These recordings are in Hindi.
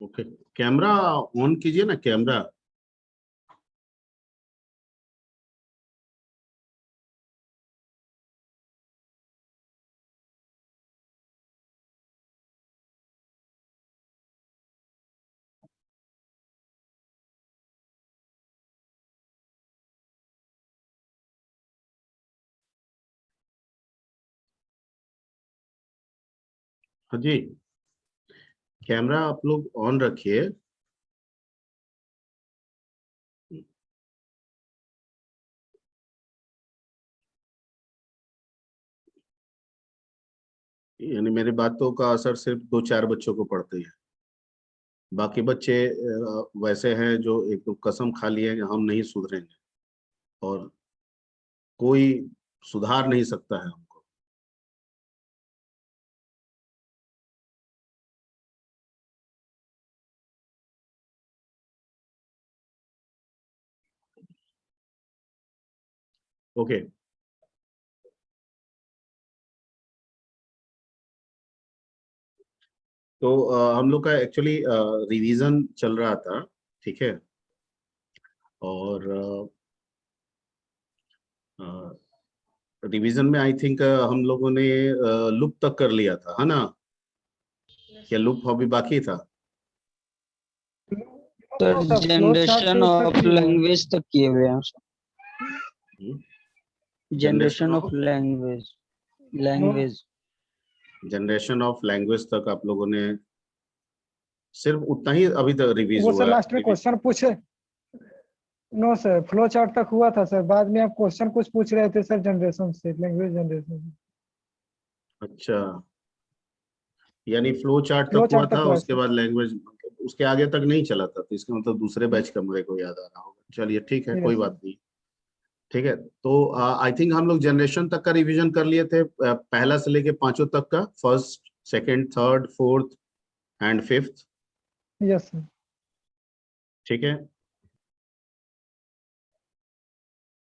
ओके, कैमरा ऑन कीजिए ना, कैमरा। हाँ जी, कैमरा आप लोग ऑन रखिए। यानी मेरी बातों का असर सिर्फ 2-4 बच्चों को पड़ती है। बाकी बच्चे वैसे हैं जो एक तो कसम खा लिए कि हम नहीं सुधरेंगे, और कोई सुधार नहीं सकता है हमको। ओके, तो हम लोग का एक्चुअली रिवीजन चल रहा था, ठीक है। और रिवीजन में आई थिंक हम लोगों ने लूप तक कर लिया था, है ना? क्या लूप अभी बाकी था? सर जनरेशन ऑफ लैंग्वेज तक किए हुए हैं sir. Generation of language generation of language तक आप लोगों ने सिर्फ उतना ही अभी तक रिवीज वो हुआ सर है? लास्ट में क्वेश्चन पूछे। नो सर, फ्लो चार्ट तक हुआ था सर, बाद में आप क्वेश्चन कुछ पूछ रहे थे सर जनरेशन से, लैंग्वेज जनरेशन से। अच्छा, यानी फ्लो चार्ट फ्लो तक हुआ चार्ट तक था, हुआ है उसके सर। बाद लैंग्वेज, उसके आगे तक नहीं चला था, तो इसका मतलब दूसरे बैच का मेरे को याद आ रहा होगा। चलिए ठीक है, कोई यस बात नहीं। ठीक है, तो आई थिंक हम लोग जनरेशन तक का रिवीजन कर लिए थे, पहला से लेके पांचों तक का, first, second, third, fourth and fifth. Yes sir. ठीक है,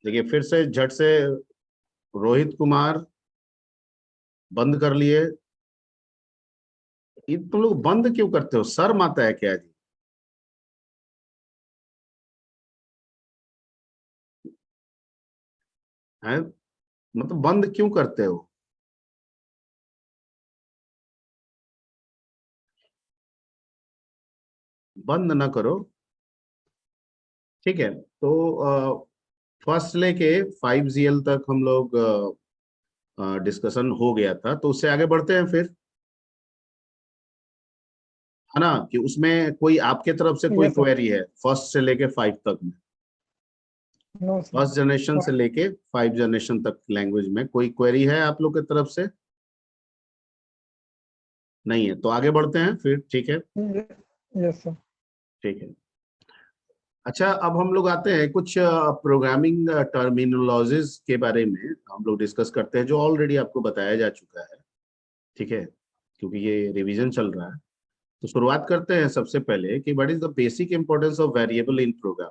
देखिए फिर से झट से रोहित कुमार बंद कर लिए। ये तुम लोग बंद क्यों करते हो? शर्म आता है क्या जी? है, मतलब बंद क्यों करते हो? बंद ना करो। ठीक है, तो फर्स्ट लेके 5GL तक हम लोग डिस्कशन हो गया था, तो उससे आगे बढ़ते हैं फिर, है ना? कि उसमें कोई आपके तरफ से कोई यस सर। क्वेरी है फर्स्ट से लेके 5 तक में? नो फर्स्ट जनरेशन से लेके 5 जनरेशन तक लैंग्वेज में कोई क्वेरी है आप लोग की तरफ से? नहीं है, तो आगे बढ़ते हैं फिर। ठीक है, सर। Yes sir. ठीक है। अच्छा, अब हम लोग आते हैं कुछ प्रोग्रामिंग टर्मिनोलॉजीज के बारे में हम लोग डिस्कस करते हैं, जो ऑलरेडी आपको बताया जा चुका है। ठीक है, क्योंकि ये रिवीजन चल रहा है, तो शुरुआत करते हैं सबसे पहले कि what is the basic importance of variable in program.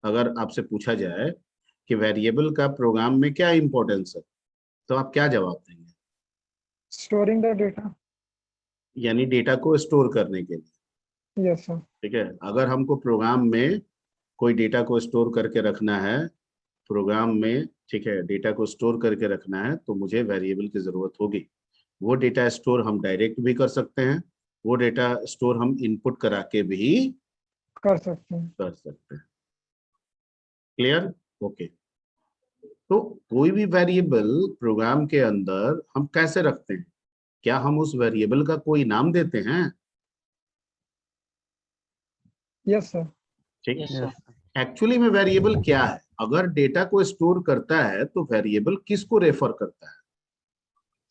अगर आपसे पूछा जाए कि वेरिएबल का प्रोग्राम में क्या इंपॉर्टेंस है, तो आप क्या जवाब देंगे? Storing the data. यानी डेटा को स्टोर करने के लिए। Yes sir. ठीक है, अगर हमको प्रोग्राम में कोई डेटा को स्टोर करके रखना है, प्रोग्राम में, ठीक है, डेटा को स्टोर करके रखना है, तो मुझे वेरिएबल की जरूरत होगी। वो डेटा स्टोर हम डायरेक्ट भी कर सकते हैं, वो डेटा स्टोर हम इनपुट करा के भी कर सकते हैं। कर सकते हैं। क्लियर? ओके। तो कोई भी वेरिएबल प्रोग्राम के अंदर हम कैसे रखते हैं? क्या हम उस वेरिएबल का कोई नाम देते हैं? Yes sir. ठीक यस है, सर। एक्चुअली में वेरिएबल क्या है? अगर डेटा को स्टोर करता है तो वेरिएबल किसको रेफर करता है?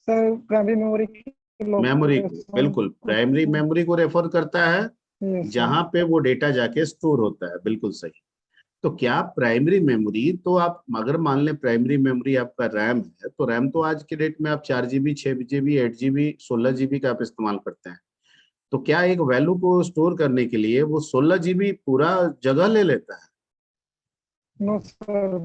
सर प्राइमरी मेमोरी की मेमोरी को, लोकेशन बिल्कुल को। प्राइमरी मेमोरी को रेफर करता है, यस सर। जहां पे वो डेटा जाके स्टोर होता है। बिल्कुल सही। तो क्या प्राइमरी मेमोरी, तो आप अगर मान लें प्राइमरी मेमोरी आपका रैम है, तो रैम तो आज के डेट में आप 4 GB, 6 GB, 8 GB, 16 GB का आप इस्तेमाल करते हैं। तो क्या एक वैल्यू को स्टोर करने के लिए वो 16 GB पूरा जगह ले लेता है? नो सर,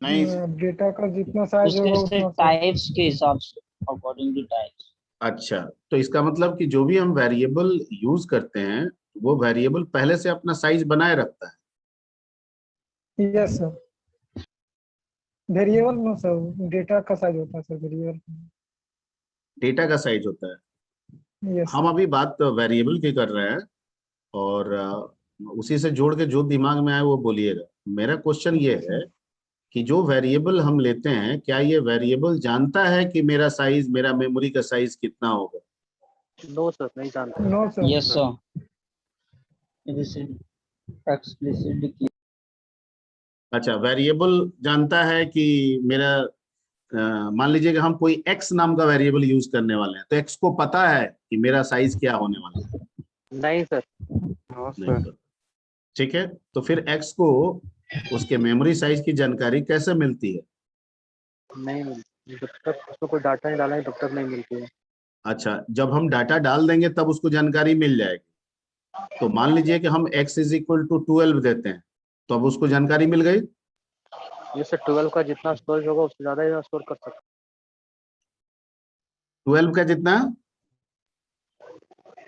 नहीं। डेटा का जितना साइज होगा उसके उतना सर। टाइप्स के हिसाब से, अकॉर्डिंग टू टाइप्स। अच्छा, तो इसका मतलब कि जो भी हम वेरिएबल यूज करते हैं वो वेरिएबल पहले से अपना साइज बनाए रखता है। Yes sir, variable no sir, data का साइज होता है सर वेरिएबल। डेटा का साइज होता है। यस हम सर। अभी बात वेरिएबल की कर रहे हैं और उसी से जोड़ के जो दिमाग में आए वो बोलिएगा। मेरा क्वेश्चन ये है कि जो वेरिएबल हम लेते हैं क्या ये वेरिएबल जानता है कि मेरा साइज, मेरा मेमोरी का साइज कितना होगा? नो सर, नहीं जानता। No sir. Yes sir, it is explicitly. अच्छा, वेरिएबल जानता है कि मेरा मान लीजिए कि हम कोई x नाम का वेरिएबल यूज करने वाले हैं, तो x को पता है कि मेरा साइज क्या होने वाला है? नहीं सर। नहीं पता। ठीक है, तो फिर x को उसके मेमोरी साइज की जानकारी कैसे मिलती है? नहीं मिलती, जब तक उसमें कोई डाटा नहीं डाला है तब तक नहीं मिलती है। अच्छा, जब हम डाटा डाल देंगे तब उसको जानकारी मिल जाएगी। तो मान लीजिए कि हम x इज इक्वल टू 12 देते हैं, तो अब उसको जानकारी मिल गई। ये सर 12 का जितना स्टोरेज होगा उससे ज्यादा ही स्टोर कर सकते 12 का जितना हैं,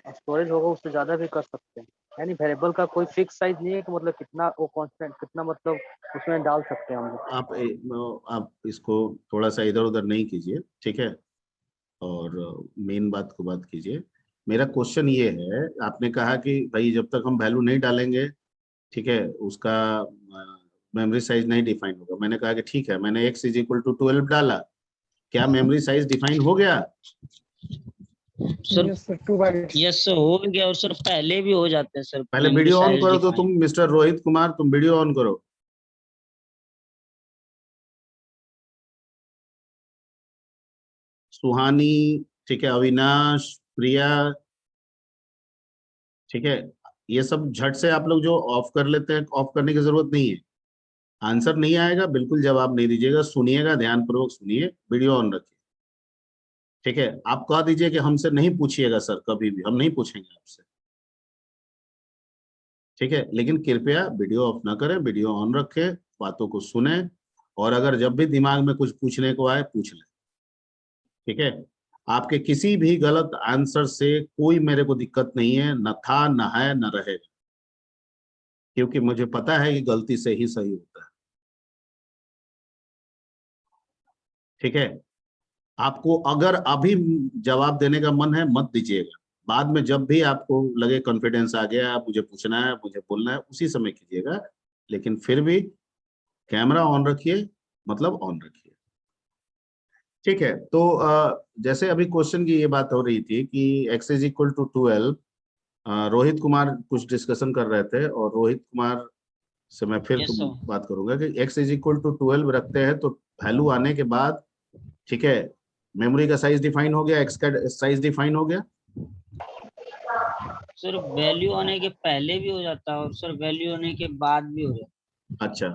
स्टोरेज होगा उससे ज्यादा भी कर सकते हैं। यानी वेरिएबल का कोई फिक्स साइज नहीं है कि मतलब कितना वो कांस्टेंट कितना मतलब उसमें डाल सकते हैं हम लोग। आप इसको थोड़ा सा इधर उधर नहीं कीजिए, ठीक है, और मेन बात को बात कीजिए। मेरा क्वेश्चन ये है, आपने कहा कि भाई जब तक हम वैल्यू नहीं डालेंगे, ठीक है, उसका मेमोरी साइज नहीं डिफाइन होगा। मैंने कहा कि ठीक है, मैंने x इज इक्वल टू 12 डाला, क्या मेमोरी साइज डिफाइन हो गया? Sir yes sir, 2 bytes. Yes sir, हो गया। और सर पहले भी हो जाते हैं सर पहले मेमोरी वीडियो ऑन साइज करो तो डिफाइन। तुम मिस्टर रोहित कुमार, तुम वीडियो ऑन करो। सुहानी, ठीक है, अविनाश, प्रिया, ठीक है, ये सब झट से आप लोग जो ऑफ कर लेते हैं, ऑफ करने की जरूरत नहीं है। आंसर नहीं आएगा बिल्कुल जवाब नहीं दीजिएगा, सुनिएगा, ध्यानपूर्वक सुनिए, वीडियो ऑन रखिए। ठीक है, आप कह दीजिए कि हमसे नहीं पूछिएगा सर, कभी भी हम नहीं पूछेंगे आपसे। ठीक है, लेकिन कृपया वीडियो ऑफ ना करें, वीडियो ऑन रखें, बातों को सुने, और अगर जब भी दिमाग में कुछ पूछने को आए पूछ लें। ठीक है, आपके किसी भी गलत आंसर से कोई मेरे को दिक्कत नहीं है, न था, न है, न रहेगा, क्योंकि मुझे पता है कि गलती से ही सही होता है। ठीक है, आपको अगर अभी जवाब देने का मन है मत दीजिएगा, बाद में जब भी आपको लगे कॉन्फिडेंस आ गया, मुझे पूछना है, मुझे बोलना है, उसी समय कीजिएगा। लेकिन फिर भी कैमरा ऑन रखिए, मतलब ऑन रखिए। ठीक है, तो जैसे अभी क्वेश्चन की ये बात हो रही थी कि x is equal to 12, Rohit Kumar कुछ डिस्कशन कर रहे थे, और रोहित कुमार से मैं फिर यस सर। बात करूंगा कि x इज इक्वल टू 12 रखते हैं तो वैल्यू आने के बाद, ठीक है, मेमोरी का साइज डिफाइन हो गया, x का साइज डिफाइन हो गया। सर वैल्यू आने के पहले भी हो जाता है और सर वैल्यू आने के बाद भी हो जाता अच्छा,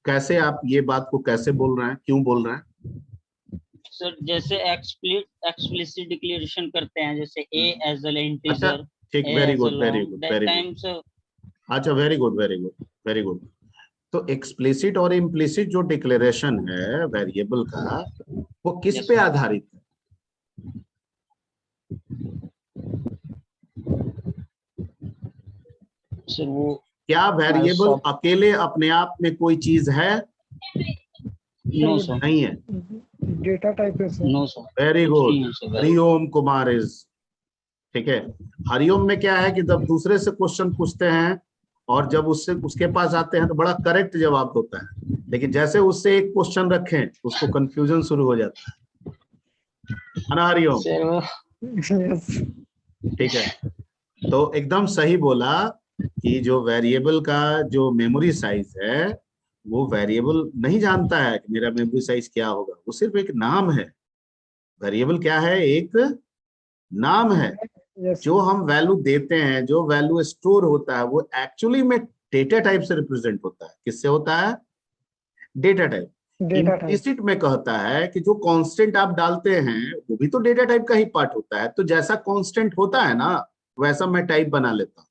कैसे आप ये बात को कैसे बोल रहे हैं, क्यों बोल रहे हैं? है सर। जैसे एक्सप्लिसिट डिक्लेरेशन करते हैं, जैसे a एज एल अच्छा, इंटीजर, ठीक, a very age good, a very long, good, that very good. Time sir. अच्छा, very good, very good, very good. तो एक्सप्लिसिट और इम्प्लिसिट जो डिक्लेरेशन है वेरिएबल का, वो किस यस पे आधारित है? सर वो क्या वेरिएबल सॉफ्ट। अकेले अपने आप में कोई चीज है? नो सर, नहीं है। डेटा टाइप है सर। नो सर, वेरी कुछ गुड, नहीं है सर। हरिओम कुमार इज, ठीक है। हरिओम में क्या है कि जब दूसरे से क्वेश्चन पूछते हैं और जब उससे उसके पास आते हैं तो बड़ा करेक्ट जवाब होता है, लेकिन जैसे उससे एक क्वेश्चन रखें उसको कंफ्यूजन शुरू हो जाता है ना हरिओम? सर वो यस। ठीक है, तो एकदम सही बोला कि जो वेरिएबल का जो मेमोरी साइज है, वो वेरिएबल नहीं जानता है कि मेरा मेमोरी साइज क्या होगा, वो सिर्फ एक नाम है। वेरिएबल क्या है? एक नाम है। यस। जो हम वैल्यू देते हैं, जो वैल्यू स्टोर होता है, वो एक्चुअली में डेटा टाइप से रिप्रेजेंट होता है। किससे होता है? Data type. Data type. Implicit में कहता है कि जो कांस्टेंट आप डालते हैं वो भी तो डेटा टाइप का ही पार्ट होता है, तो जैसा कांस्टेंट होता है ना वैसा मैं टाइप बना लेता हूं।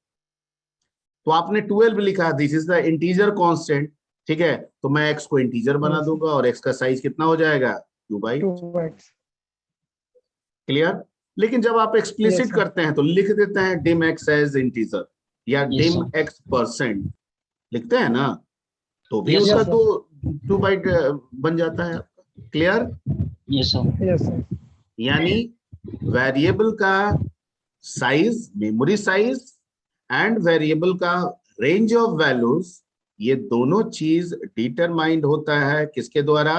तो आपने 12 लिखा, this is the integer constant, ठीक है, तो मैं x को इंटीजर बना यस। दूंगा और x का साइज कितना हो जाएगा? 2 बाइट। 2 बाइट्स। क्लियर? लेकिन जब आप एक्सप्लिसिट Yes, sir. करते हैं तो लिख देते हैं dim x एज इंटीजर या Yes, dim sir. x% लिखते हैं ना, तो भी Yes, उसका sir. तो 2 बाइट बन जाता है आपका। Clear? Yes, sir. Yes, sir. यानी वेरिएबल का size, memory size and variable का रेंज ऑफ वैल्यूज, ये दोनों चीज डिटरमाइंड होता है किसके द्वारा?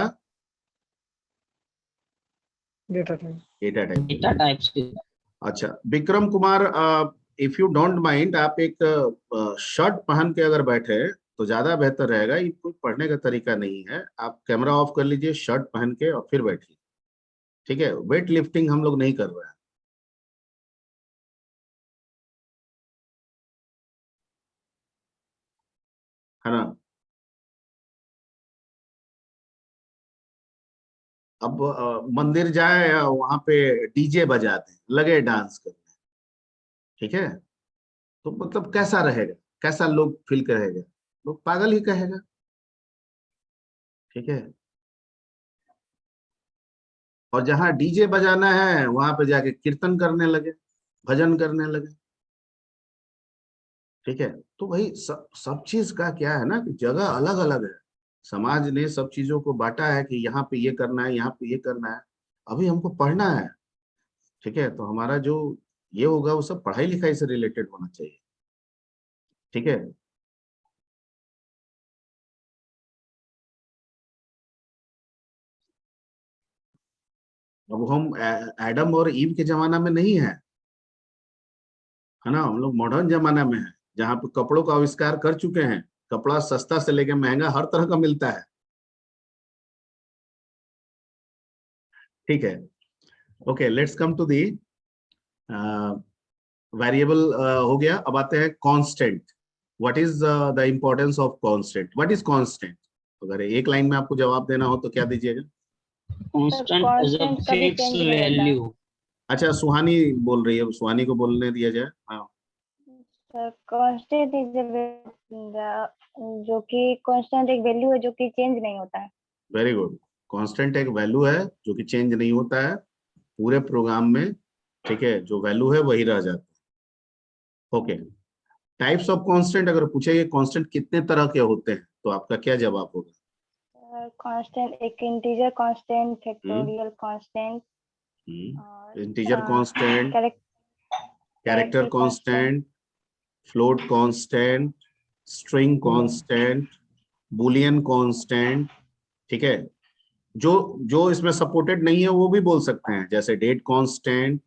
Data type. Data type. Data types. अच्छा Vikram Kumar, if you don't mind, आप एक शर्ट पहन के अगर बैठे तो ज्यादा बेहतर रहेगा, ये कोई पढ़ने का तरीका नहीं है। आप कैमरा ऑफ कर लीजिए, शर्ट पहन के और फिर बैठिए, ठीक है? वेट लिफ्टिंग हम लोग नहीं कर रहे हैं। है ना? अब मंदिर जाए, वहां पे डीजे बजा दें, लगे डांस करने, ठीक है? तो मतलब कैसा रहेगा, कैसा लोग फील करेगा? लोग पागल ही कहेगा, ठीक है? और जहां डीजे बजाना है वहां पे जाके कीर्तन करने लगे, भजन करने लगे, ठीक है? तो भाई सब चीज का क्या है ना कि जगह अलग अलग है। समाज ने सब चीजों को बांटा है कि यहाँ पे ये करना है, यहाँ पे ये करना है। अभी हमको पढ़ना है, ठीक है? तो हमारा जो ये होगा वो सब पढ़ाई लिखाई से रिलेटेड होना चाहिए, ठीक है? अब हम एडम और ईव के जमाना में नहीं है, है ना? हम लोग मॉडर्न जमाना में है, जहाँ पे कपड़ों का आविष्कार कर चुके हैं। कपड़ा सस्ता से लेके महंगा हर तरह का मिलता है, ठीक है? Okay, let's come to the variable. हो गया, अब आते हैं constant. What is the importance of constant? What is constant? अगर एक लाइन में आपको जवाब देना हो तो क्या दीजिएगा? Constant is a कांस्टेंट कभी fixed चेंज नहीं होता। value. अच्छा सुहानी बोल रही है, सुहानी को बोलने दिया जाए। हाँ, सर कांस्टेंट इज जो कि कांस्टेंट एक वैल्यू है जो कि चेंज नहीं होता है। Very good. कांस्टेंट एक वैल्यू है जो कि चेंज नहीं होता है पूरे प्रोग्राम में, ठीक है? जो वैल्यू है वही रह जाता है। ओके, टाइप्स ऑफ कांस्टेंट अगर पूछेंगे कांस्टेंट कितने तरह के होते हैं तो आपका क्या जवाब होगा? कांस्टेंट एक integer constant, factorial constant, integer constant, character constant, float constant, string constant, Boolean constant, ठीक है? जो जो इसमें सपोर्टेड नहीं है वो भी बोल सकते हैं, जैसे डेट कांस्टेंट,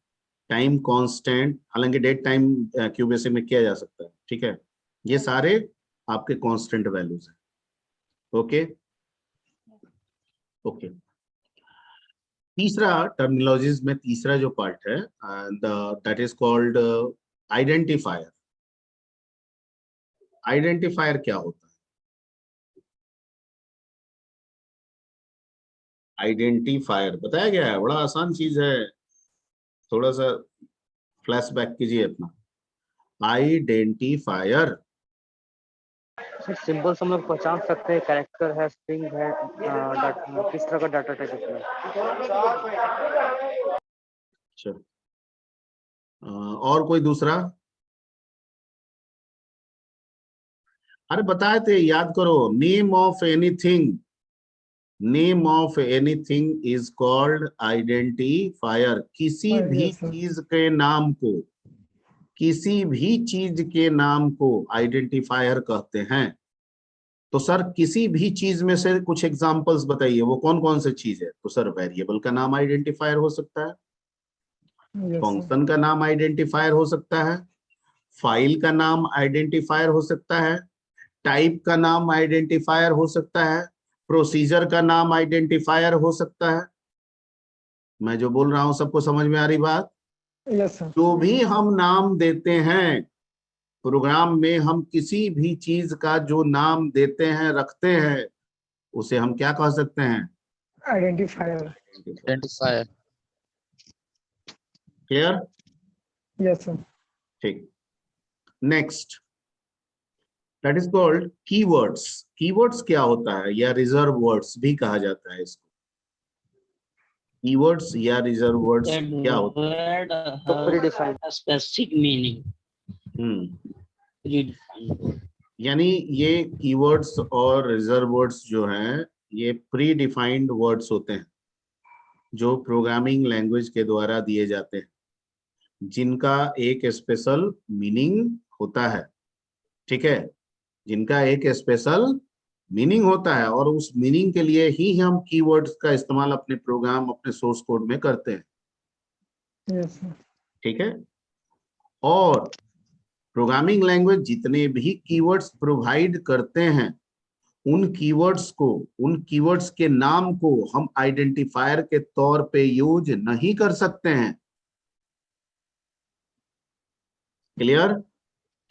टाइम कांस्टेंट। हालांकि डेट टाइम क्यूबेसी में किया जा सकता है, ठीक है? ये सारे आपके कांस्टेंट वैल्यूज हैं। Okay okay. तीसरा टर्मिनोलॉजीज में तीसरा जो पार्ट है that is called identifier. Identifier क्या होता है? आइडेंटिफायर बताया गया है, बड़ा आसान चीज है। थोड़ा सा फ्लैशबैक कीजिए अपना। आइडेंटिफायर सर सिंबल से हम लोग पहचान सकते हैं, कैरेक्टर है, स्ट्रिंग है, किस तरह का डाटा टाइप इसमें। अच्छा, और कोई दूसरा? अरे बताए थे, याद करो। Name of anything, name of anything is called identifier. किसी हाँ, भी yes, sir. चीज के नाम को, किसी भी चीज के नाम को आइडेंटिफायर कहते हैं। तो सर किसी भी चीज में से कुछ एग्जांपल्स बताइए, वो कौन कौन से चीज है? तो सर वेरिएबल का नाम आइडेंटिफायर हो सकता है, Yes, sir. फंक्शन का नाम आइडेंटिफायर हो सकता है, फाइल का नाम आइडेंटिफायर हो सकता है, टाइप का नाम आइडेंटिफायर हो सकता है, प्रोसीजर का नाम आइडेंटिफायर हो सकता है। मैं जो बोल रहा हूं सबको समझ में आ रही बात? Yes, sir. जो भी हम नाम देते हैं प्रोग्राम में, हम किसी भी चीज का जो नाम देते हैं, रखते हैं, उसे हम क्या कह सकते हैं? Identifier. Identifier. Clear? Yes, sir. ठीक। Next, that is called keywords. Keywords क्या होता है, या रिजर्व वर्ड्स भी कहा जाता है इसको। कीवर्ड्स या रिजर्व वर्ड्स That क्या होते हैं? word तो has predefined। a specific meaning. Predefined. यानी ये कीवर्ड्स और रिजर्व वर्ड्स जो हैं ये प्री डिफाइंड वर्ड्स होते हैं जो प्रोग्रामिंग लैंग्वेज के द्वारा दिए जाते हैं, जिनका एक स्पेशल मीनिंग होता है। ठीक है, जिनका एक स्पेशल मीनिंग होता है और उस मीनिंग के लिए ही हम कीवर्ड्स का इस्तेमाल अपने प्रोग्राम, अपने सोर्स कोड में करते हैं। Yes sir. ठीक है, और प्रोग्रामिंग लैंग्वेज जितने भी कीवर्ड्स प्रोवाइड करते हैं उन कीवर्ड्स के नाम को हम आइडेंटिफायर के तौर पे यूज नहीं कर सकते हैं। क्लियर?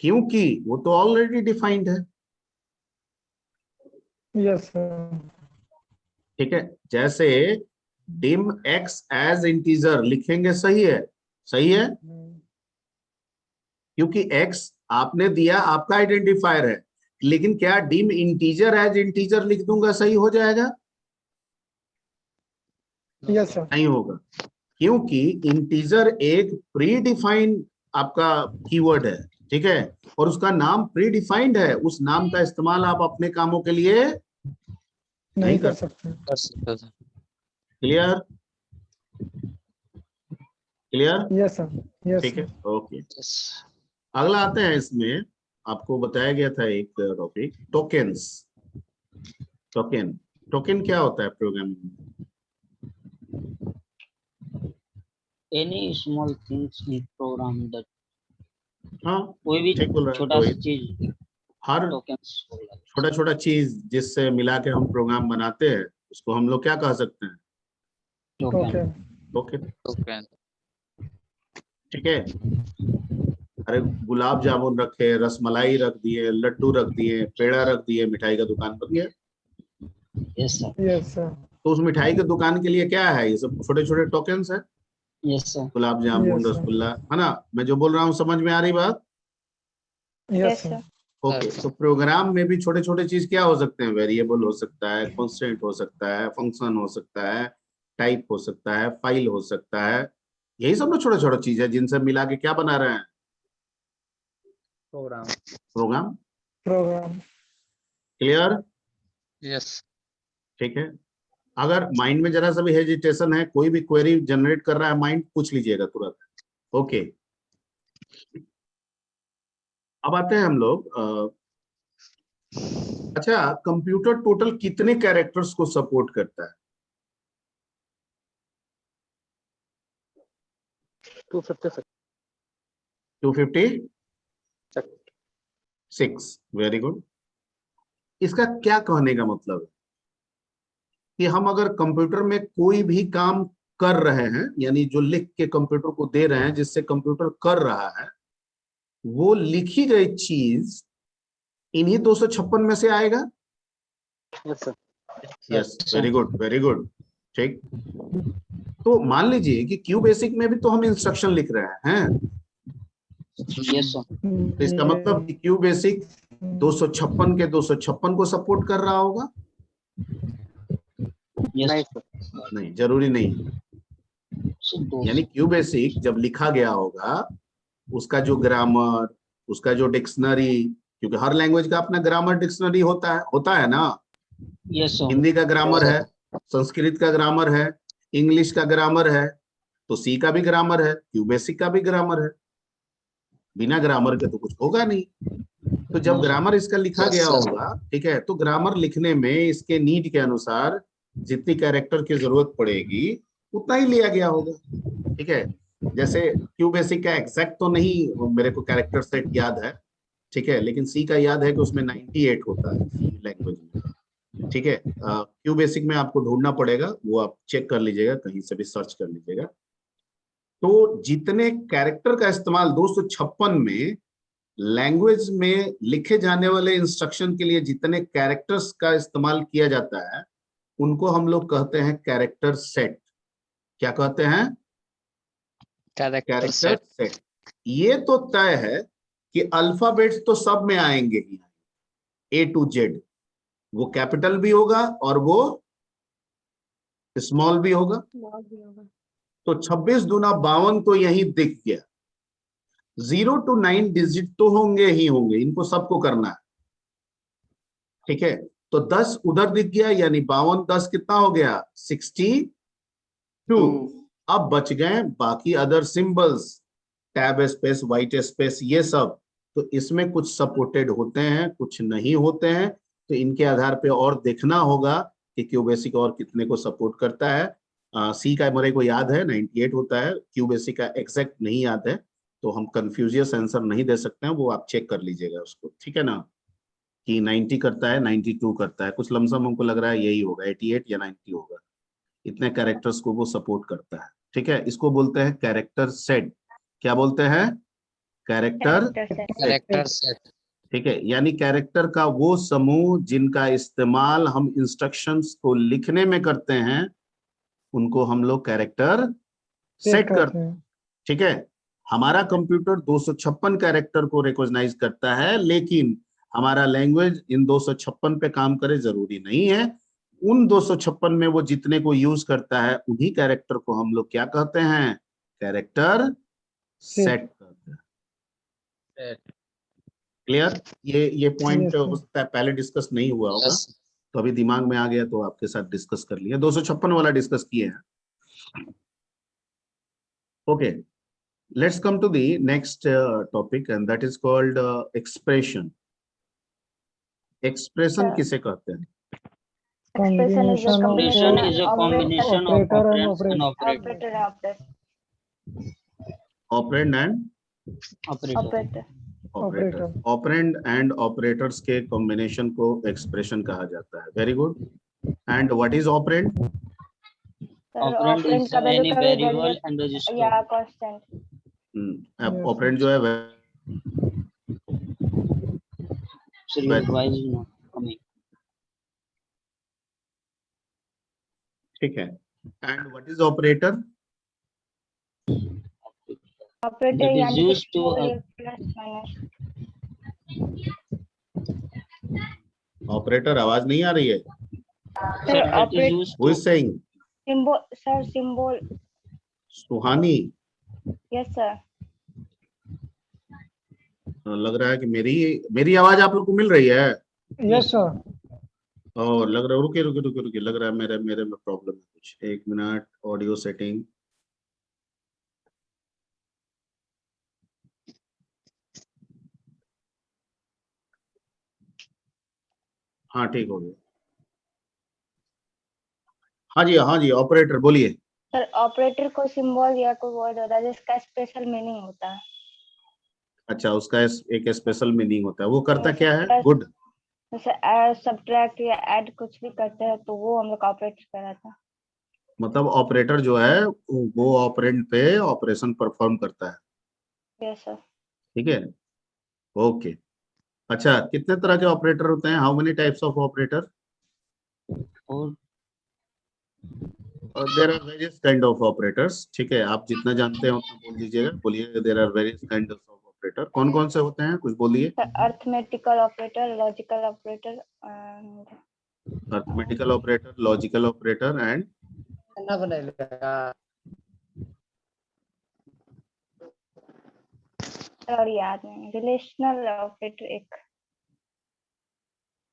क्योंकि वो तो ऑलरेडी डिफाइंड है। Yes sir. ठीक है, जैसे डिम एक्स एज इंटीजर लिखेंगे, सही है, सही है, क्योंकि x आपने दिया, आपका आइडेंटिफायर है। लेकिन क्या डिम इंटीजर एज इंटीजर लिख दूंगा सही हो जाएगा? Yes sir. नहीं होगा, क्योंकि इंटीजर एक प्री डिफाइंड आपका कीवर्ड है। ठीक है, और उसका नाम प्री डिफाइंड है, उस नाम का इस्तेमाल आप अपने कामों के लिए नहीं कर सकते। Clear? Clear? Yes sir. Yes ठीक है, सर। ओके। अगला आते हैं, इसमें आपको बताया गया था एक टॉपिक, टोकेन्स। टोकन क्या होता है प्रोग्रामिंग में? Any small things in program that हाँ, कोई भी ठीक बोल रहा है छोटा सा रोहित। चीज हर tokens छोटा छोटा चीज जिससे मिला के हम प्रोग्राम बनाते हैं उसको हम लोग क्या कह सकते हैं? token. टोकन। टोकन। ठीक है, अरे गुलाब जामुन रखे, रसमलाई रख दिए, लड्डू रख दिए, पेड़ा रख दिए, मिठाई का दुकान बन गया। Yes sir. Yes sir. तो उस मिठाई के दुकान के लिए क्या है? ये सब छोटे छोटे टोकन्स है। Yes sir. Gulab jamun, Yes, sir. Rasgulla, है ना? मैं जो बोल रहा हूँ समझ में आ रही बात? Yes sir. ओके, तो प्रोग्राम में भी छोटे छोटे चीज क्या हो सकते हैं? वेरिएबल हो सकता है, कांस्टेंट हो सकता है, फंक्शन हो सकता है, टाइप हो सकता है, फाइल हो सकता है। यही सब ना छोटे छोटे चीज है जिनसे मिला के क्या बना रहे हैं? प्रोग्राम। प्रोग्राम। क्लियर? यस। ठीक है, अगर माइंड में जरा सा भी हेजिटेशन है, कोई भी क्वेरी जनरेट कर रहा है माइंड, पूछ लीजिएगा तुरंत। ओके, अब आते हैं हम लोग अच्छा, कंप्यूटर टोटल कितने कैरेक्टर्स को सपोर्ट करता है? 256। 256। Very good. इसका क्या कहने का मतलब है कि हम अगर कंप्यूटर में कोई भी काम कर रहे हैं, यानी जो लिख के कंप्यूटर को दे रहे हैं, जिससे कंप्यूटर कर रहा है, वो लिखी गई चीज इन्हीं 256 में से आएगा? Yes sir. Yes, very good, very good. ठीक, तो मान लीजिए कि क्यू बेसिक में भी तो हम इंस्ट्रक्शन लिख रहे हैं। Yes sir. तो इसका मतलब कि क्यू बेसिक 256 के 256 को सपोर्ट कर रहा होगा? Yes. नहीं सर। नहीं, जरूरी नहीं। So those. यानी क्यू बेसिक जब लिखा गया होगा, उसका जो ग्रामर, उसका जो डिक्शनरी, क्योंकि हर लैंग्वेज का अपना ग्रामर डिक्शनरी होता है ना। Yes sir. हिंदी का ग्रामर है, संस्कृत का ग्रामर है, इंग्लिश का ग्रामर है, तो सी का भी ग्रामर है, क्यू बेसिक का भी ग्रामर है। बिना ग्रामर के तो कुछ होगा नहीं। तो जब ग्रामर इसका लिखा गया होगा, ठीक है, तो ग्रामर लिखने में इसके नीड के अनुसार जितनी कैरेक्टर की जरूरत पड़ेगी उतना ही लिया गया होगा। ठीक है, जैसे क्यू बेसिक का एग्जैक्ट तो नहीं मेरे को कैरेक्टर सेट याद है, ठीक है, लेकिन सी का याद है कि उसमें 98 होता है सी लैंग्वेज में। ठीक है, क्यू बेसिक में आपको ढूंढना पड़ेगा, वो आप चेक कर लीजिएगा, कहीं से भी सर्च कर लीजिएगा। तो जितने कैरेक्टर का इस्तेमाल 256 में लैंग्वेज में लिखे जाने वाले इंस्ट्रक्शन के लिए जितने कैरेक्टर्स का इस्तेमाल किया जाता है, उनको हम लोग कहते हैं कैरेक्टर सेट। क्या कहते हैं? Character set. ये तो तय है कि अल्फाबेट्स तो सब में आएंगे ही, A to Z, वो कैपिटल भी होगा और वो स्मॉल भी होगा। तो 26 दूना 52 तो यही दिख गया। 0 to 9 डिजिट तो होंगे ही होंगे, इनको सबको करना है। ठीक है, तो 10 उधर दिख गया, यानी 52 10 कितना हो गया 62। अब बच गए बाकी other symbols, tab space, white space, ये सब। तो इसमें कुछ सपोर्टेड होते हैं, कुछ नहीं होते हैं। तो इनके आधार पे और देखना होगा कि क्यूबेसिक और कितने को सपोर्ट करता है। सी का मेरे को याद है 98 होता है, क्यूबेसिक का एग्जैक्ट नहीं याद है, तो हम कंफ्यूजियस आंसर नहीं दे सकते हैं, वो आप चेक कर लीजिएगा उसको, ठीक है ना, कि 90 करता है 92 करता है, कुछ लमसम हमको लग रहा है यही होगा, 88 या 90 होगा। इतने कैरेक्टर्स को वो सपोर्ट करता है। ठीक है, इसको बोलते हैं कैरेक्टर सेट। क्या बोलते हैं? Character set. ठीक है, यानी कैरेक्टर का वो समूह जिनका इस्तेमाल हम इंस्ट्रक्शंस को लिखने में करते हैं, उनको हम लोग कैरेक्टर सेट करते हैं। ठीक है, हमारा कंप्यूटर 256 कैरेक्टर को रिकॉग्नाइज करता है, लेकिन हमारा लैंग्वेज इन 256 पे काम करे जरूरी नहीं है। उन 256 में वो जितने को यूज करता है, उन्हीं कैरेक्टर को हम लोग क्या कहते हैं? कैरेक्टर सेट कहते हैं। क्लियर? ये पॉइंट हो सकता है पहले डिस्कस नहीं हुआ होगा, तो अभी दिमाग में आ गया तो आपके साथ डिस्कस कर लिया। 256 वाला डिस्कस किए हैं। Okay, let's come to the next topic, and that is called expression. Expression किसे कहते हैं? Expression is a Expression is a combination combination of operator and operands and operator operators. Operand and Operator. operator. Operand and operators के combination को expression कहा जाता है। Very good. And what is operand? Operand is का value any कभी variable value and register. या constant. अब operand जो है Serial wise is not coming. ठीक है। And what is operator? Operator That is यानी used to plus minus. Operator आवाज नहीं आ रही है। Sir, that is used Who to is saying? Symbol, sir, symbol. Suhani. Yes, sir. लग रहा है कि मेरी आवाज आप लोग को मिल रही है। Yes sir. और लग रहा है, रुके, लग रहा है मेरे में प्रॉब्लम है कुछ। एक मिनट, ऑडियो सेटिंग। हाँ ठीक हो गया। हाँ जी ऑपरेटर बोलिए। सर ऑपरेटर को सिंबल या कोई वर्ड होता है जिसका स्पेशल मीनिंग होता है। अच्छा, उसका एक स्पेशल मीनिंग होता है। वो करता क्या है? जैसे गुड। जैसे ऐड, सब्ट्रैक्ट या ऐड कुछ भी करते हैं तो वो हम लोग ऑपरेटर कराता है। मतलब ऑपरेटर जो है वो ऑपरेंड पे ऑपरेशन परफॉर्म करता है। Yes sir. ठीक है, ओके। अच्छा, कितने तरह के ऑपरेटर होते हैं? How many types of operator? और there are various kind of operators. ठीक है, आप जितना जानते हैं उतना बोल दीजिएगा। बोलिए, there are various kind of operator. कौन कौन से होते हैं, कुछ बोलिए। Arithmetical operator, logical operator and arithmetical operator, logical operator and और याद नहीं, रिलेशनल ऑपरेटर एक,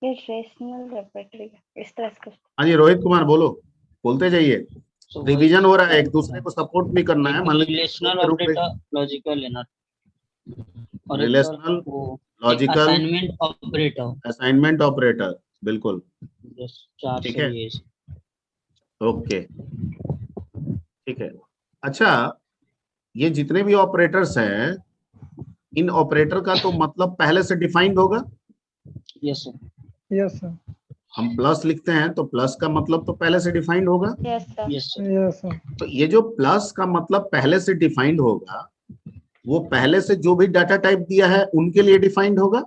ये रिलेशनल ऑपरेटर इस तरह से। हाँ जी, रोहित कुमार बोलो, बोलते जाइए। रिवीजन हो रहा है, एक दूसरे को सपोर्ट भी करना है। मान लीजिए रिलेशनल ऑपरेटर, लॉजिकल है ना, और रिलेशनल, लॉजिकल, असाइनमेंट ऑपरेटर, बिल्कुल ठीक है, ओके ठीक है। अच्छा, ये जितने भी ऑपरेटर्स हैं, इन ऑपरेटर का तो मतलब पहले से डिफाइंड होगा। Yes sir. Yes sir. हम प्लस लिखते हैं तो प्लस का मतलब तो पहले से डिफाइंड होगा। Yes sir. Yes sir. Yes sir. तो ये जो प्लस का मतलब पहले से डिफाइंड होगा, वो पहले से जो भी डाटा टाइप दिया है उनके लिए डिफाइंड होगा।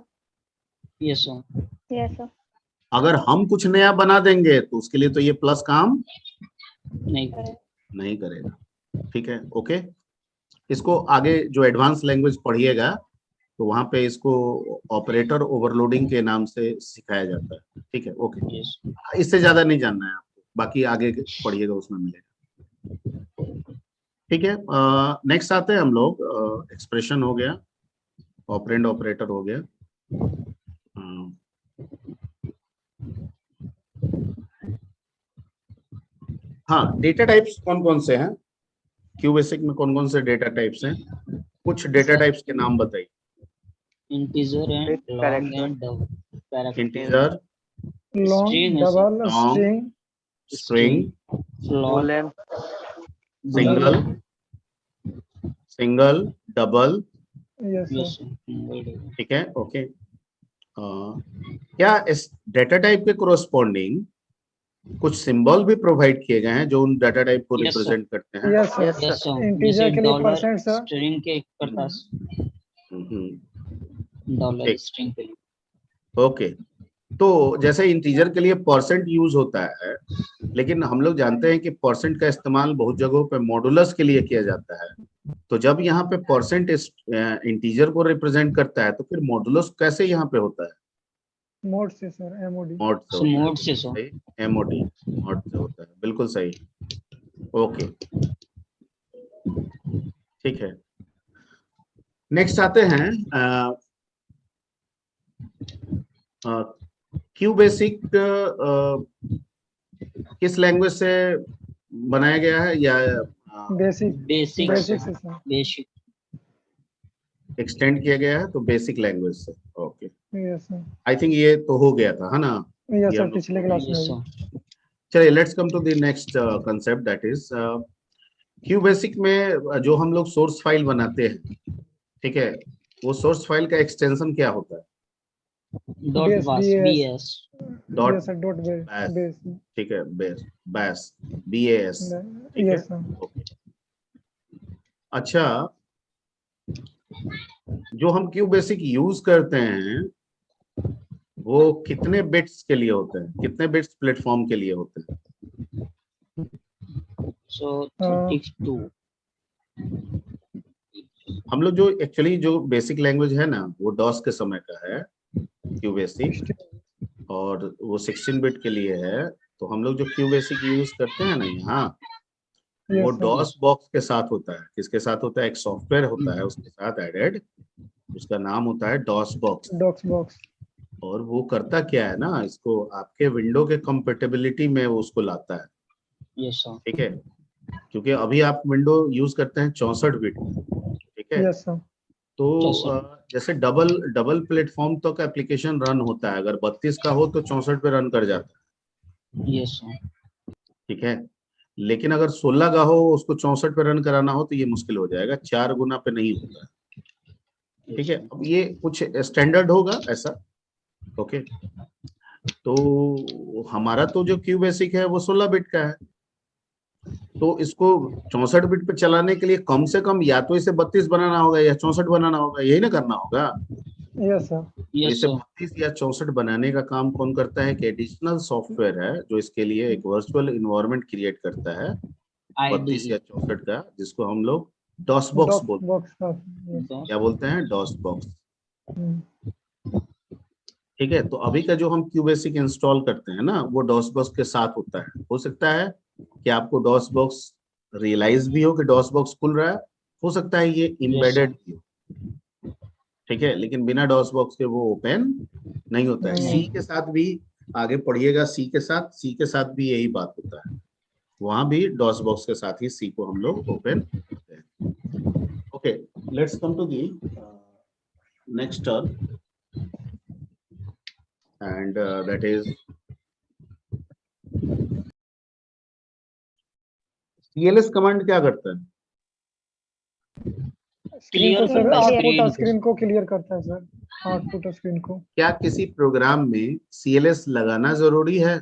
Yes sir. Yes sir. अगर हम कुछ नया बना देंगे तो उसके लिए तो ये प्लस काम नहीं करेगा। ठीक है, ओके। इसको आगे जो एडवांस लैंग्वेज पढ़िएगा तो वहां पे इसको ऑपरेटर ओवरलोडिंग के नाम से सिखाया जाता है। ठीक है, ओके। इससे ज्यादा नहीं जानना है आपको, बाकी आगे पढ़िएगा उसमें मिलेगा। ठीक है, नेक्स्ट आते हैं हम लोग। एक्सप्रेशन हो गया, ऑपरेंड ऑपरेटर हो गया। हाँ, डेटा टाइप्स कौन कौन से हैं क्यू बेसिक में? कौन कौन से डेटा टाइप्स हैं? कुछ डेटा टाइप्स के नाम बताइए। इंटीजर है, एक लॉन्ग character. है, double character, integer, long, String है, double, long, string, string, float, boolean, single, single, double. Yes yes sir. ठीक है, ओके। क्या इस डेटा टाइप के कोरोस्पोंडिंग कुछ सिंबल भी प्रोवाइड किए गए हैं जो उन डेटा टाइप को Yes, रिप्रेजेंट करते हैं? Yes sir, Yes, yes sir, integer जैसे के लिए डॉलर परसेंट सर। स्ट्रिंग के करता डॉलर ठीक। स्ट्रिंग के लिए। ओके, तो जैसे इंटीजर के लिए परसेंट यूज होता है, लेकिन हम लोग जानते हैं कि परसेंट का इस्तेमाल बहुत जगहों पे मॉडुलस के लिए किया जाता है। तो जब यहाँ पे परसेंट इंटीजर को रिप्रेजेंट करता है तो फिर मॉडुलस कैसे यहाँ पे होता है? मोड से सर, एमओडी। मॉड से So, होता मोड से सर। है, एमओडी मॉड से होता है, बिल्कुल सही। ओके, ठीक है। नेक्स्ट आते हैं क्यू बेसिक किस लैंग्वेज से बनाया गया है या बेसिक, बेसिक बेसिक से सर। बेसिक एक्सटेंड किया गया है? तो बेसिक लैंग्वेज से। Okay, yes sir, I think ये तो हो गया था, है ना? यस ये सर, हम लोग पिछले क्लास में यस भी। सर। चलिए, let's come to the next concept, that is QBasic में जो हम लोग सोर्स फाइल बनाते हैं, ठीक है, वो सोर्स फाइल का एक्सटेंशन क्या होता है? Dot base, bas BAS, BS dot yes sir, dot base, bash, base, ठीक है, बेस, बैस, BAS, ठीक है, यस सर। ओके। अच्छा, जो हम क्यू बेसिक यूज करते हैं वो कितने बिट्स के लिए होते हैं? कितने बिट्स प्लेटफॉर्म के लिए होते हैं? सो 32 हम लोग जो एक्चुअली जो बेसिक लैंग्वेज है ना, वो डॉस के समय का है क्यू बेसिक, और वो 16 बिट के लिए है। तो हम लोग जो क्यू बेसिक यूज करते हैं ना यहाँ, वो यस सर, डॉस बॉक्स के साथ होता है। किसके साथ होता है? एक सॉफ्टवेयर होता है उसके साथ एडेड, उसका नाम होता है डॉस बॉक्स। Docs box. और वो करता क्या है ना, इसको आपके विंडो के कंपेटेबिलिटी में वो उसको लाता है, यस सर। ठीक है, क्योंकि अभी आप विंडो यूज करते हैं 64 बिट, ठीक है। यस सर, तो चौसठ। जैसे डबल प्लेटफॉर्म तक एप्लीकेशन रन होता है, अगर 32 का हो तो 64 पे रन कर जाता है, यस सर। ठीक है। लेकिन अगर 16 का हो, उसको 64 पे रन कराना हो तो ये मुश्किल हो जाएगा, 4 गुना पे नहीं होता है, ठीक है। अब ये कुछ स्टैंडर्ड होगा ऐसा, ओके। तो हमारा तो जो क्यू बेसिक है वो 16 बिट का है, तो इसको 64 बिट पे चलाने के लिए कम से कम या तो इसे 32 बनाना होगा या 64 बनाना होगा, यही ना करना होगा। यस सर, तो यस इसे सर। 32 या 64 बनाने का काम कौन करता है? कि एडिशनल सॉफ्टवेयर है जो इसके लिए एक वर्चुअल इन्वायरमेंट क्रिएट करता है 32 आईडी या 64 का, जिसको हम लोग डॉस बॉक्स डॉक्स बोलते बॉक्स का। हैं। क्या बोलते हैं? डॉस बॉक्स, हम्म, ठीक है। तो अभी का जो हम क्यू बेसिक इंस्टॉल करते हैं ना, वो डॉस बॉक्स के साथ होता है। हो सकता है कि आपको डॉस बॉक्स रियलाइज भी हो कि डॉस बॉक्स खुल रहा है, हो सकता है ये इम्बेडेड भी हो, ठीक है, लेकिन बिना डॉस बॉक्स के वो ओपन नहीं होता है। सी नहीं। के साथ भी आगे पढ़िएगा, सी के साथ भी यही बात होता है, वहां भी डॉस बॉक्स के साथ ही सी को हम लोग ओपन करते हैं। Okay, let's come to the next term, and that is CLS command क्या करता है? स्क्रीन को Clear सर, करता है आउटपुट screen और को। स्क्रीन को क्लियर करता है सर, आउटपुट और स्क्रीन को। क्या किसी प्रोग्राम में CLS लगाना जरूरी है?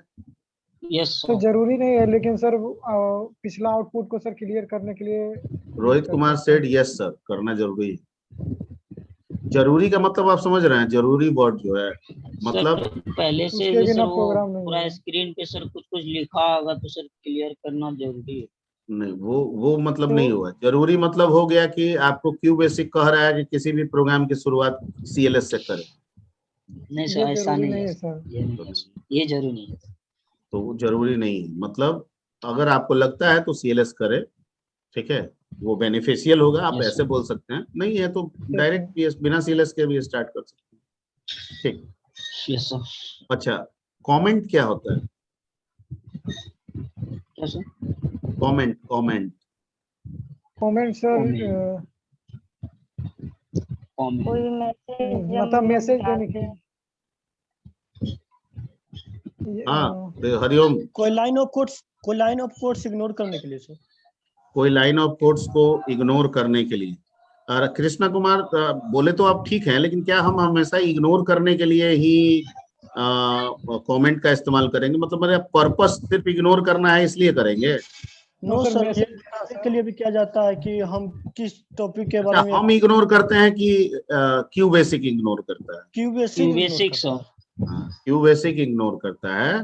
यस तो सर। जरूरी नहीं है, लेकिन सर पिछला आउटपुट को सर क्लियर करने के लिए Rohit Kumar said yes sir, करना जरूरी है। जरूरी का मतलब आप समझ रहे हैं? जरूरी वर्ड जो है, मतलब सर पहले से उसके भी सर बिना वो प्रोग्राम नहीं पूरा होगा। स्क्रीन पे सर कुछ कुछ लिखा होगा तो सर क्लियर करना जरूरी है। नहीं, वो मतलब तो नहीं हुआ। जरूरी मतलब हो गया कि आपको क्यू बेसिक कह रहा है कि किसी भी प्रोग्राम की शुरुआत CLS से करें, नहीं ये सर, ऐसा जरूरी नहीं नहीं है है सर। सर। ये नहीं है, ये जरूरी नहीं है। तो जरूरी नहीं है, मतलब अगर आपको लगता है तो सीएलएस करे, ठीक है, वो बेनिफिशियल होगा। आप Yes, ऐसे sir. बोल सकते हैं, नहीं है तो डायरेक्ट पीएस बिना सीएलएस के भी स्टार्ट कर सकते हैं, ठीक। Yes, sir. अच्छा, कमेंट क्या होता है? क्या sir? Comment, comment comment sir Comment. Comment. कोई मैसेज मतलब मैसेज देने के हाँ, तो हरिओम, कोई लाइन ऑफ कोड्स इग्नोर करने के लिए सर। कोई लाइन ऑफ कोड्स को इग्नोर करने के लिए। और कृष्णा कुमार बोले तो आप ठीक है, लेकिन क्या हम हमेशा इग्नोर करने के लिए ही कमेंट का इस्तेमाल करेंगे? मतलब मेरा पर्पस सिर्फ इग्नोर करना है इसलिए करेंगे? नो सर, सर, ये मैसेज बताने के लिए भी किया जाता है कि हम किस टॉपिक के अच्छा, बारे में। हम इग्नोर करते हैं कि क्यू बेसिक इग्नोर करता है? Q Basic, basic sir. Q basic ignore करता है।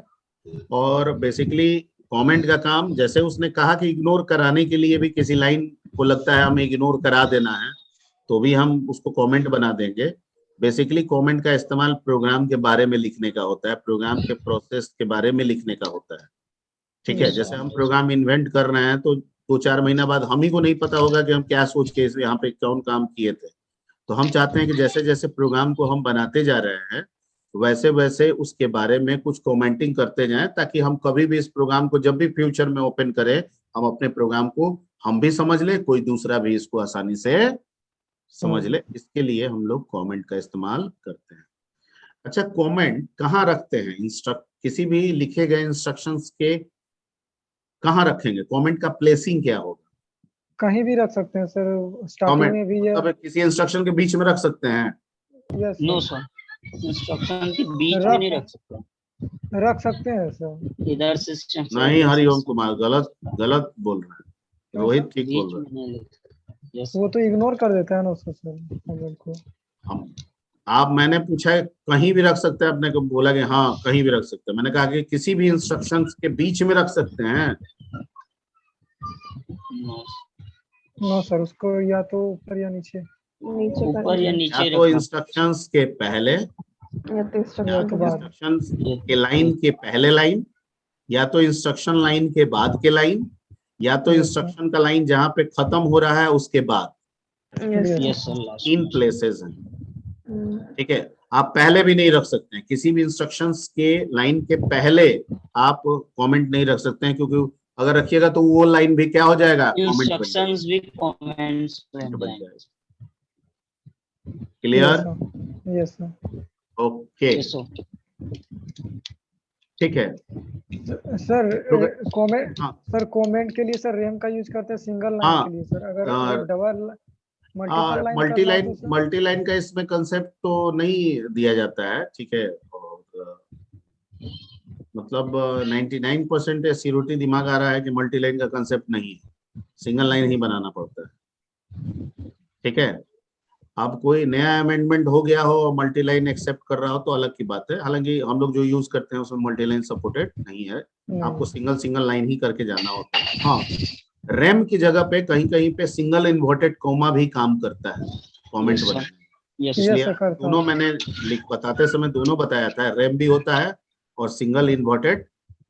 और बेसिकली कमेंट का काम, जैसे उसने कहा कि इग्नोर कराने के लिए भी किसी लाइन को लगता है हमें इग्नोर करा देना है, तो भी हम उसको कमेंट बना देंगे। बेसिकली कमेंट का इस्तेमाल प्रोग्राम के बारे में लिखने का होता है, प्रोग्राम के प्रोसेस के बारे में लिखने का होता है, ठीक है। Yes, जैसे sir. हम प्रोग्राम इन्वेंट कर रहे हैं तो 2-4 महीना बाद हम ही को नहीं पता होगा कि हम क्या सोच के इस यहाँ पे कौन काम किए थे। तो हम चाहते हैं कि जैसे जैसे प्रोग्राम को हम बनाते जा रहे हैं वैसे वैसे उसके बारे में कुछ कमेंटिंग करते जाएं, ताकि हम कभी भी इस प्रोग्राम को जब भी फ्यूचर में ओपन करें, हम अपने प्रोग्राम को हम भी समझ ले, कोई दूसरा भी इसको आसानी से समझ ले। इसके लिए हम लोग कमेंट का इस्तेमाल करते हैं। अच्छा, कमेंट कहाँ रखते हैं? किसी भी लिखे गए इंस्ट्रक्शंस के कहाँ रखेंगे? कमेंट का प्लेसिंग क्या होगा? कहीं भी रख सकते हैं सर, स्टार्टिंग कमेंट में भी या मतलब किसी इंस्ट्रक्शन के बीच में रख सकते हैं? Yes No, sir. इंस्ट्रक्शन के बीच में नहीं रख सकते। रख सकते हैं सर। इधर से instruction नहीं, इधर से हरिओम instruction। कुमार गलत बोल रहे हैं, रोहित ठीक बीच बोल रहे में नहीं लिख सकते। Yes, वो sir. तो इग्नोर कर देता है ना उसको सर, कमेंट को। हैं हम। आप, मैंने पूछा है कहीं भी रख सकते हैं, आपने को बोला कि हाँ कहीं भी रख सकते हैं। मैंने कहा कि किसी भी इंस्ट्रक्शंस के बीच में रख सकते हैं। No. नो सर, उसको या तो ऊपर या नीचे नीचे ऊपर या या नीचे तो रखना। इंस्ट्रक्शंस के पहले, या तो या इंस्ट्रक्शन तो के बाद। इंस्ट्रक्शंस ये के लाइन के पहले लाइन, या तो इंस्ट्रक्शन लाइन के बाद के लाइन, या तो Yes, इंस्ट्रक्शन का लाइन जहाँ पे खत्म हो रहा है उसके बाद। Yes Yes. Yes, sir. Last 3 में। प्लेसेस हैं, ठीक है। आप पहले भी नहीं रख सकते हैं, किसी भी इंस्ट्रक्शंस के लाइन के पहले आप कमेंट नहीं रख सकते हैं, क्योंकि अगर रखिएगा तो वो लाइन भी क्या हो जाएगा? कमेंट बन जाएगा। Instructions भी comments बन बन जाएंगे। जाएगा। Clear? Yes sir. Okay, Yes, sir. ठीक है। सर कमेंट, हाँ सर कमेंट के लिए सर रैम का यूज करते हैं सिंगल लाइन हाँ, के लिए सर। अगर और डबल मल्टीपल लाइन करना है तो सर मल्टी लाइन का इसमें कंसेप्ट तो नहीं दिया जाता है, ठीक है। और मतलब 99% सीरोटी दिमाग आ रहा है कि मल्टी लाइन का कंसेप्ट नहीं है, सिंगल लाइन ही बनाना पड़ता है, ठीक है। अब कोई नया अमेंडमेंट हो गया हो और मल्टी लाइन एक्सेप्ट कर रहा हो तो अलग की बात है। हालांकि हम लोग जो यूज करते हैं उसमें मल्टी लाइन सपोर्टेड नहीं है, आपको सिंगल लाइन ही करके जाना होता है। हाँ, रैम की जगह पे कहीं कहीं पे सिंगल इन्वर्टेड कोमा भी काम करता है कमेंट Yes, sir. बनाने में। Yes, Yes, sir. इसलिए sir, करता दोनों है। मैंने बताते समय दोनों बताया था, रैम भी होता है और सिंगल इन्वर्टेड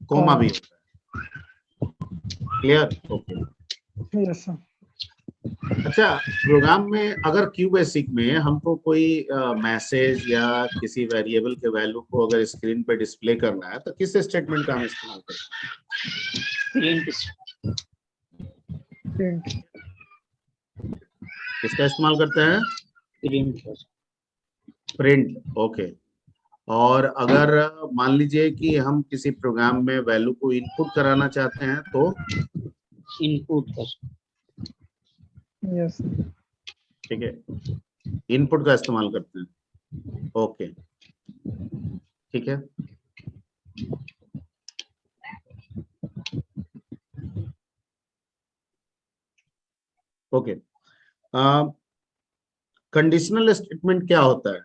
कोमा भी होता है। क्लियर? ओके। Yes sir. अच्छा, प्रोग्राम में अगर क्यू बेसिक में हमको कोई मैसेज या किसी वेरिएबल के वैल्यू को अगर स्क्रीन पे डिस्प्ले करना है तो किस स्टेटमेंट का हम इस्तेमाल करते हैं? Print. किसका इस्तेमाल करते हैं? Print. प्रिंट। ओके। और अगर मान लीजिए कि हम किसी प्रोग्राम में वैल्यू को इनपुट कराना चाहते हैं तो Input कर। यस ठीक है, इनपुट का इस्तेमाल करते हैं। ओके, ठीक है। ओके, कंडीशनल स्टेटमेंट क्या होता है?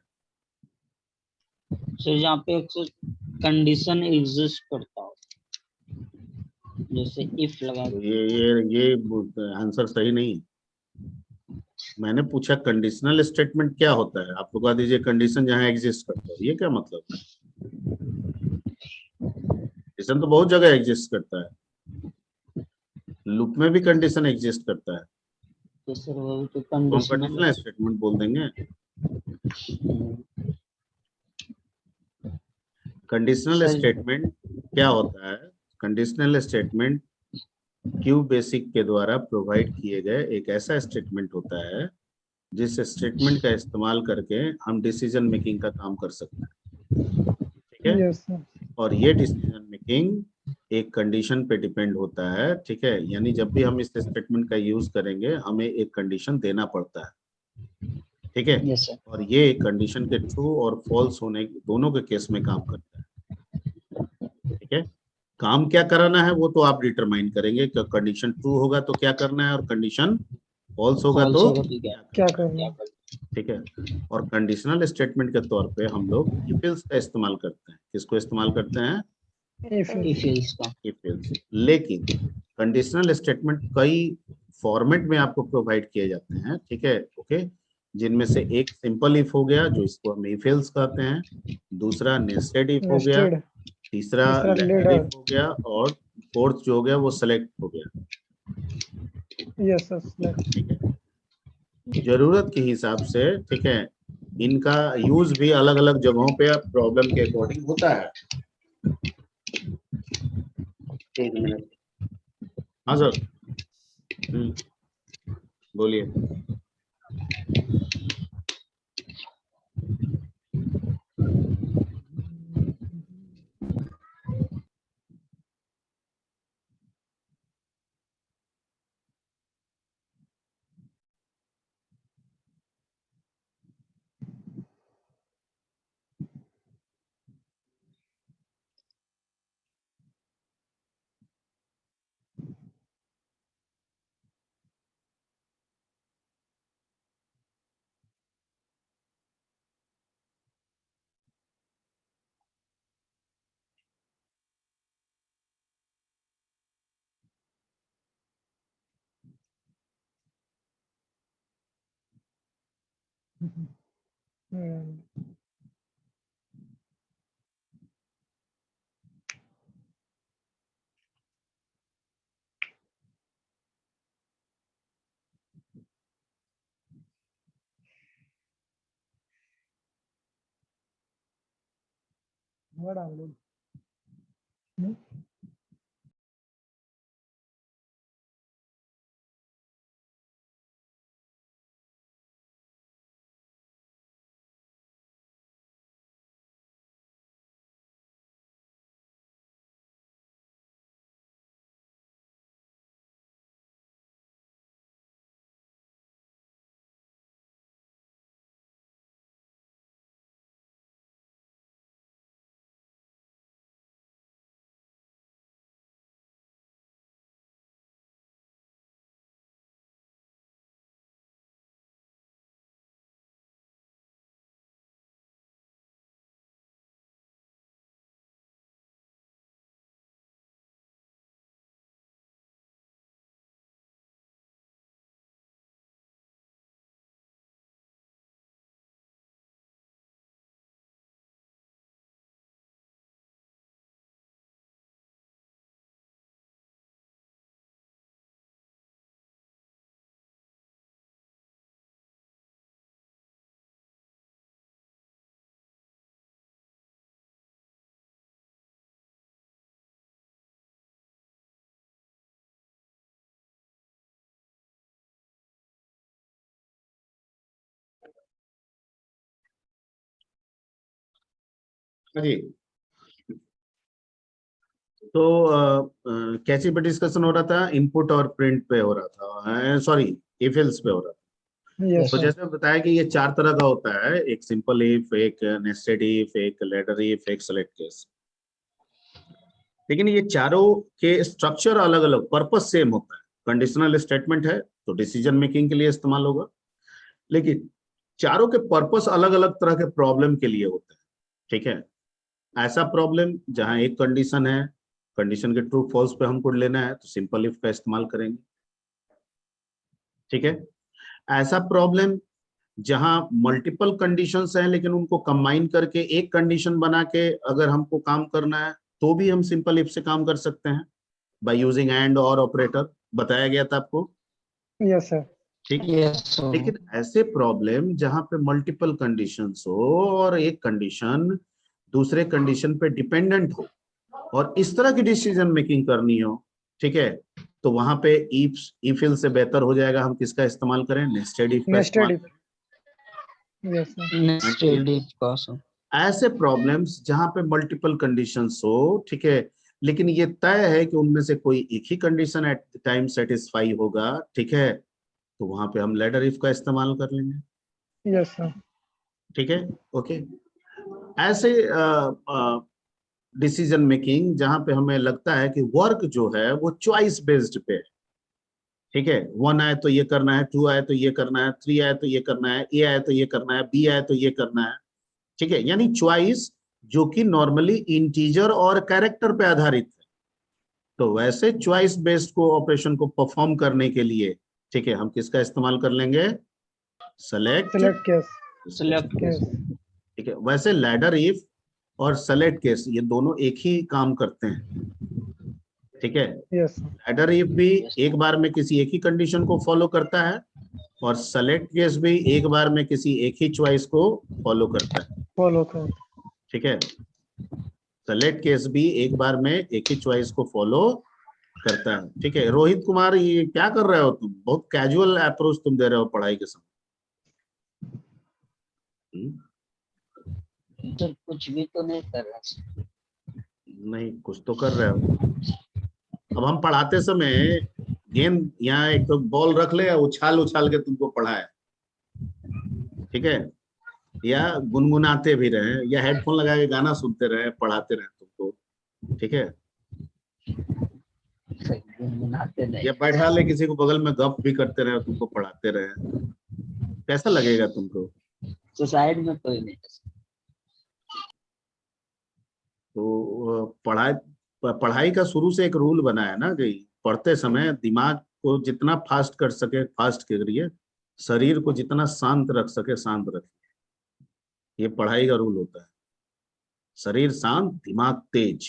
सर यहाँ पे एक कंडीशन एग्जिस्ट करता हो, जैसे इफ लगा। ये आंसर सही नहीं है। मैंने पूछा कंडीशनल स्टेटमेंट क्या होता है, आप बता दीजिए। कंडीशन जहां एग्जिस्ट करता है, ये क्या मतलब है? कंडीशन तो बहुत जगह एग्जिस्ट करता है, लूप में भी कंडीशन एग्जिस्ट करता है, तो सर वो तो तो हम कंडीशनल कंडीशनल स्टेटमेंट बोल देंगे। कंडीशनल सर स्टेटमेंट क्या होता है? कंडीशनल स्टेटमेंट क्यू बेसिक के द्वारा प्रोवाइड किए गए एक ऐसा स्टेटमेंट होता है जिस स्टेटमेंट का इस्तेमाल करके हम डिसीजन मेकिंग का काम कर सकते हैं, ठीक है। Yes sir. और ये डिसीजन मेकिंग एक कंडीशन पे डिपेंड होता है, ठीक है। यानी जब भी हम इस स्टेटमेंट का यूज करेंगे हमें एक कंडीशन देना पड़ता है, ठीक है। Yes sir. और ये कंडीशन के ट्रू और फॉल्स होने दोनों के केस में काम करता है, ठीक है। काम क्या कराना है वो तो आप डिटरमाइन करेंगे कि कंडीशन ट्रू होगा तो क्या करना है और कंडीशन फॉल्स होगा फॉल्स तो होगा तो क्या करना है? ठीक है। और कंडीशनल स्टेटमेंट के तौर पे हम लोग इफ एल्स का इस्तेमाल करते हैं। किसको इस्तेमाल करते हैं? इफ इफ एल्स का। If else. लेकिन कंडीशनल स्टेटमेंट कई फॉर्मेट में आपको प्रोवाइड किए जाते हैं, ठीक है, ओके। जिनमें से एक सिंपल इफ हो गया जो इसको हम इफ एल्स कहते हैं, दूसरा नेस्टेड इफ हो गया, नेस्टेड, तीसरा तीसरा लेडर लेडर। इफ हो गया और फोर्थ जो हो गया वो सेलेक्ट हो गया, यस सर। ठीक है। जरूरत के हिसाब से, ठीक है, इनका यूज भी अलग अलग जगहों पे प्रॉब्लम के अकॉर्डिंग होता है। एक मिनट। हाँ सर। बोलिए। डाउनलोड। हाँ जी। तो कैसी पे डिस्कशन हो रहा था? इनपुट और प्रिंट पे हो रहा था, सॉरी इफ एल्स पे हो रहा था। यस तो सर। जैसे बताया कि ये चार तरह का होता है, एक सिंपल इफ, एक नेस्टेड इफ, एक लेडर इफ, एक सेलेक्ट केस। लेकिन ये चारों के स्ट्रक्चर अलग अलग, पर्पस सेम होता है। कंडीशनल स्टेटमेंट है तो डिसीजन मेकिंग के लिए इस्तेमाल होगा, लेकिन चारों के पर्पस अलग अलग तरह के प्रॉब्लम के लिए होते हैं, ठीक है। ऐसा प्रॉब्लम जहां एक कंडीशन है, कंडीशन के ट्रू फॉल्स पे हमको लेना है तो सिंपल इफ का इस्तेमाल करेंगे, ठीक है। ऐसा प्रॉब्लम जहां मल्टीपल कंडीशंस हैं लेकिन उनको कंबाइन करके एक कंडीशन बना के अगर हमको काम करना है तो भी हम सिंपल इफ से काम कर सकते हैं बाय यूजिंग एंड और ऑपरेटर, बताया गया था आपको, यस सर। ठीक। Yes sir. लेकिन ऐसे प्रॉब्लम जहां पे मल्टीपल कंडीशंस हो और एक कंडीशन दूसरे कंडीशन पे डिपेंडेंट हो और इस तरह की डिसीजन मेकिंग करनी हो, ठीक है, तो वहां पे इफ इल से बेहतर हो जाएगा हम किसका इस्तेमाल करें, नेस्टेड इफ का इस्तेमाल nested if. Yes sir. Nested if का सर। ऐसे प्रॉब्लम्स जहां पे मल्टीपल कंडीशंस हो, ठीक है, लेकिन ये तय है कि उनमें से कोई एक ही condition at the time satisfy होगा, ठीक है, तो वहां पे हम लैडर इफ का इस्तेमाल कर लेंगे, यस सर। ठीक है, ओके। ऐसे डिसीजन मेकिंग जहां पे हमें लगता है कि वर्क जो है वो चॉइस बेस्ड पे है, ठीक है, 1 आए तो ये करना है, 2 आए तो ये करना है, 3 आए तो ये करना है, ए आए तो ये करना है, बी आए तो ये करना है, ठीक है, यानी चॉइस जो कि नॉर्मली इंटीजर और कैरेक्टर पे आधारित है। तो वैसे चॉइस बेस्ड को ऑपरेशन को परफॉर्म करने के लिए, ठीक है, हम किसका इस्तेमाल कर लेंगे, select select case. Select case. ठीक है। वैसे लैडर इफ और सेलेक्ट केस ये दोनों एक ही काम करते हैं, ठीक है। Yes sir. लैडर इफ भी एक बार में किसी एक ही कंडीशन को फॉलो करता है और सेलेक्ट केस भी एक बार में किसी एक ही चॉइस को फॉलो करता है, फॉलो कर। ठीक है। सेलेक्ट केस भी एक बार में एक ही चॉइस को फॉलो करता है, ठीक है। रोहित कुमार, ये क्या कर रहे हो तुम, बहुत कैजुअल अप्रोच तुम दे रहे हो पढ़ाई के समय। सर कुछ भी तो नहीं कर रहा सर। नहीं, कुछ तो कर रहे हो। अब हम पढ़ाते समय गेंद यहाँ एक तो बॉल रख ले, उछाल उछाल के तुमको पढ़ाए, ठीक है, या गुनगुनाते भी रहे या हेडफोन लगा के गाना सुनते रहे, पढ़ाते रहे तुमको, ठीक है, सर गुनगुनाते नहीं। या बैठा ले किसी को बगल में गप भी करते रहे, तुमको पढ़ाते रहे, कैसा लगेगा तुमको। तो साइड में कोई नहीं है सर। तो पढ़ाई का शुरू से एक रूल बना है ना कि पढ़ते समय दिमाग को जितना फास्ट कर सके फास्ट करिए, शरीर को जितना शांत रख सके शांत रखिए, ये पढ़ाई का रूल होता है। शरीर शांत, दिमाग तेज,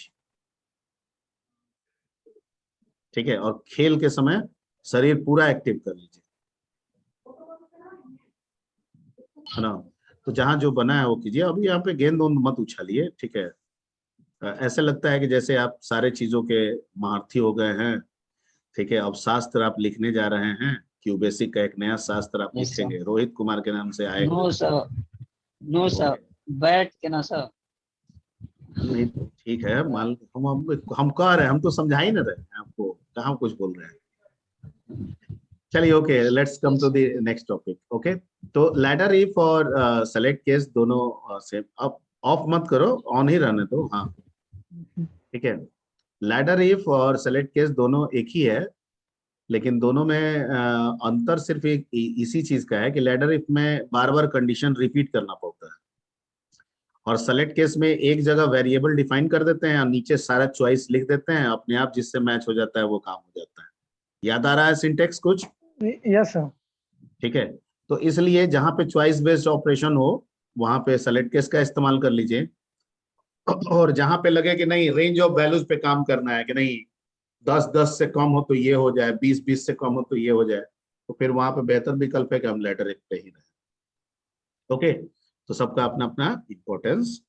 ठीक है, और खेल के समय शरीर पूरा एक्टिव कर लीजिए, है ना। तो जहां जो बना है वो कीजिए। अभी यहाँ पे गेंद उंद मत उछालिए, ठीक है। ऐसे लगता है कि जैसे आप सारे चीजों के महारथी हो गए हैं, ठीक है। अब शास्त्र आप लिखने जा रहे हैं, क्यूबेसिक का एक नया शास्त्र आप Yes, sir. लिखेंगे, रोहित कुमार के नाम से आएगा। नो सर, नो सर, बैठ के ना सर। नहीं, ठीक है, मान हम कह रहे हैं, हम तो समझा ही ना रहे हैं आपको, कहाँ कुछ बोल रहे हैं। चलिए, okay, let's come to the next topic. Okay, तो लैडर इफ और सेलेक्ट केस दोनों सेम। अब ऑफ मत करो, ऑन ही रहने दो, हाँ, ठीक है। लैडर इफ और सेलेक्ट केस दोनों एक ही है, लेकिन दोनों में अंतर सिर्फ एक इसी चीज का है कि लैडर इफ में बार बार कंडीशन रिपीट करना पड़ता है और सेलेक्ट केस में एक जगह वेरिएबल डिफाइन कर देते हैं और नीचे सारा चॉइस लिख देते हैं, अपने आप जिससे मैच हो जाता है वो काम हो जाता है। याद आ रहा है सिंटेक्स कुछ, यस सर। ठीक है। तो इसलिए जहां पे चॉइस बेस्ड ऑपरेशन हो वहां पे सेलेक्ट केस का इस्तेमाल कर लीजिए, और जहां पे लगे कि नहीं रेंज ऑफ वैल्यूज पे काम करना है, कि नहीं 10-10 से कम हो तो ये हो जाए, 20-20 से कम हो तो ये हो जाए, तो फिर वहां पे बेहतर विकल्प है कि हम लैडर इफ पे ही रहे। ओके, तो सबका अपना अपना इम्पोर्टेंस।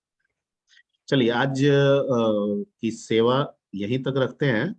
चलिए, आज की सेवा यहीं तक रखते हैं।